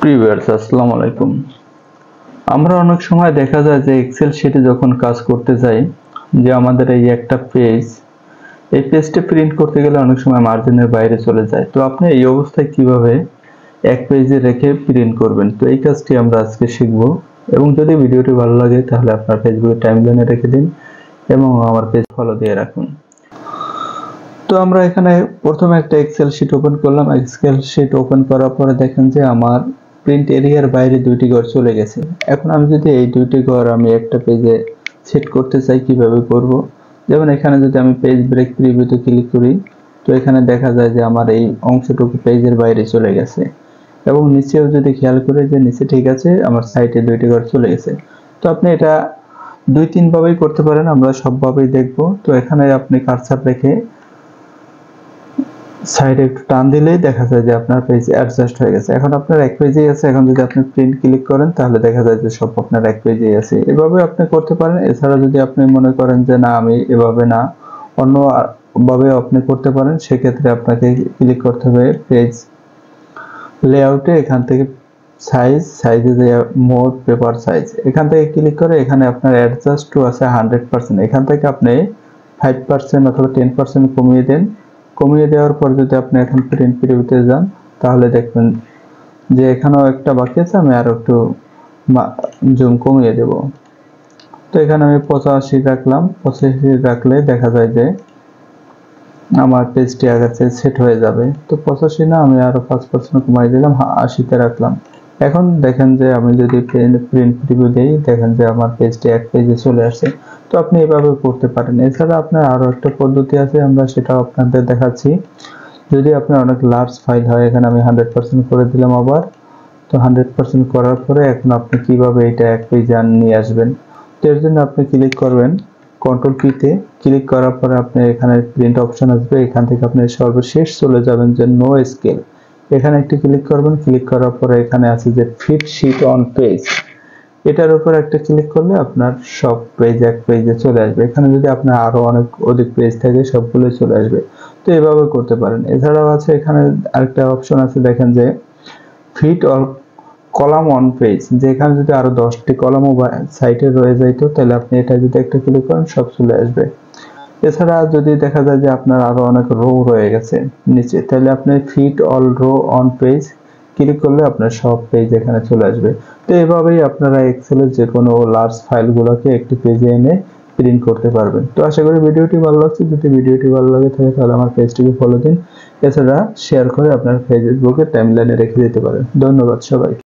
Viewers আসসালামু আলাইকুম। আমরা অনেক সময় দেখা যায় যে এক্সেল শিটে যখন কাজ করতে যাই যে আমাদের এই একটা পেজ, এই পেজটা প্রিন্ট করতে গেলে অনেক সময় মার্জিনের বাইরে চলে যায়। তো আপনি এই অবস্থায় কিভাবে এক পেজে রেখে প্রিন্ট করবেন, তো এই কাজটি আমরা আজকে শিখব। এবং যদি ভিডিওটি ভালো লাগে তাহলে আপনার ফেসবুকে টাইমলাইনে রেখে দিন এবং আমার পেজ ফলো দিয়ে রাখুন। তো আমরা এখানে প্রথমে একটা এক্সেল শিট ওপেন করলাম। এক্সেল শিট ওপেন করার পরে দেখেন যে আমার প্রিন্ট এরিয়ার বাইরে দুইটি ঘর চলে গেছে। এখন আমি যদি এই দুইটি ঘর আমি একটা পেজে সেট করতে চাই, কিভাবে করব? যেমন এখানে যদি আমি পেজ ব্রেক প্রিভিউতে ক্লিক করি, তো এখানে দেখা যায় যে আমার এই অংশটুকু পেজের বাইরে চলে গেছে। এবং নিচেও যদি খেয়াল করি যে নিচে ঠিক আছে, আমার সাইটে দুইটি ঘর চলে গেছে। তো আপনি এটা দুই তিন ভাবেই করতে পারেন, আমরা সবভাবেই দেখব। তো এখানে আপনি কার্সার রেখে সাইডে একটু টান দিলেই দেখা যায় যে আপনার পেজ অ্যাডজাস্ট হয়ে গেছে। এখন আপনার এক পেজেই আছে। এখন যদি আপনি প্রিন্ট ক্লিক করেন তাহলে দেখা যায় যে সব আপনার এক পেজেই আছে। এভাবে আপনি করতে পারেন। এছাড়া যদি আপনি মনে করেন যে না, আমি এভাবে না, অন্য ভাবে আপনি করতে পারেন, সেক্ষেত্রে আপনাকে ক্লিক করতে হবে পেজ লেআউটে। এখান থেকে সাইজে যে মোর পেপার সাইজ, এখান থেকে ক্লিক করে এখানে আপনার অ্যাডজাস্ট টু আছে 100%। এখান থেকে আপনি 5% অথবা 10% কমিয়ে দেন। কমিয়ে দেওয়ার পর যদি আপনি এখন প্রিন্ট প্রিভিউতে যান তাহলে দেখবেন যে এখানেও একটা বাকি আছে। আমি আরো একটু জুম কমিয়ে দেব। তো এখানে আমি 85 রাখলাম। 85 রাখলে দেখা যায় যে আমার পেজটি আগাচ্ছে সেট হয়ে যাবে। তো 85 না, আমি আরো 5% কমাই দিলাম, 80-তে রাখলাম। এখন দেখেন যে আমি যদি প্রিন্ট প্রিভিউ দেই, দেখেন যে আমার পেজটি এক পেজে চলে আসছে। তো আপনি এভাবে করতে পারেন। এছাড়া আপনার আরো একটা পদ্ধতি আছে, আমরা সেটাও আপনাদের দেখাচ্ছি। যদি আপনার অনেক লার্জ ফাইল হয়, এখানে আমি 100% করে দিলাম আবার। তো 100% করার পরে এখন আপনি কিভাবে এটা এক পেজে নিয়ে আসবেন, তো এর জন্য আপনি ক্লিক করবেন কন্ট্রোল পি তে। ক্লিক করার পরে আপনি এখানে প্রিন্ট অপশন আসবে, এখান থেকে আপনি সর্বশেষ চলে যাবেন যে নো স্কেল, এখানে একটি ক্লিক করবেন। ক্লিক করার পরে এখানে আছে যে ফিট শিট অন পেজ, এটার উপর একটা ক্লিক করলে আপনার সব পেজ এক পেজে চলে আসবে। এখানে যদি আপনার আরো অধিক পেজ থাকে সবগুলো চলে আসবে। তো এভাবে করতে পারেন। এছাড়াও আছে এখানে আরেকটা অপশন আছে, দেখেন যে fit all column on page, যেখানে যদি আরো 10টি কলামও সাইটে রয়ে যাইতো, তাহলে আপনি এটা যদি একটা ক্লিক করেন সব চলে আসবে। এছাড়া যদি দেখা যায় যে আপনার আরো অনেক রো রয়ে গেছে নিচে, তাহলে আপনি fit all row on page click করলে আপনার সব পেজ এখানে চলে আসবে। তো এভাবেই আপনারা এক্সেলের যে কোনো লার্জ ফাইলগুলোকে একটি পেজে এনে প্রিন্ট করতে পারবেন। তো আশা করি ভিডিওটি ভালো লাগছে। যদি ভিডিওটি ভালো লাগে থাকে তাহলে আমার পেজটিকে ফলো দিন। এছাড়া শেয়ার করে আপনার ফেসবুকে টাইমলাইনে রেখে দিতে পারেন। ধন্যবাদ সবাইকে।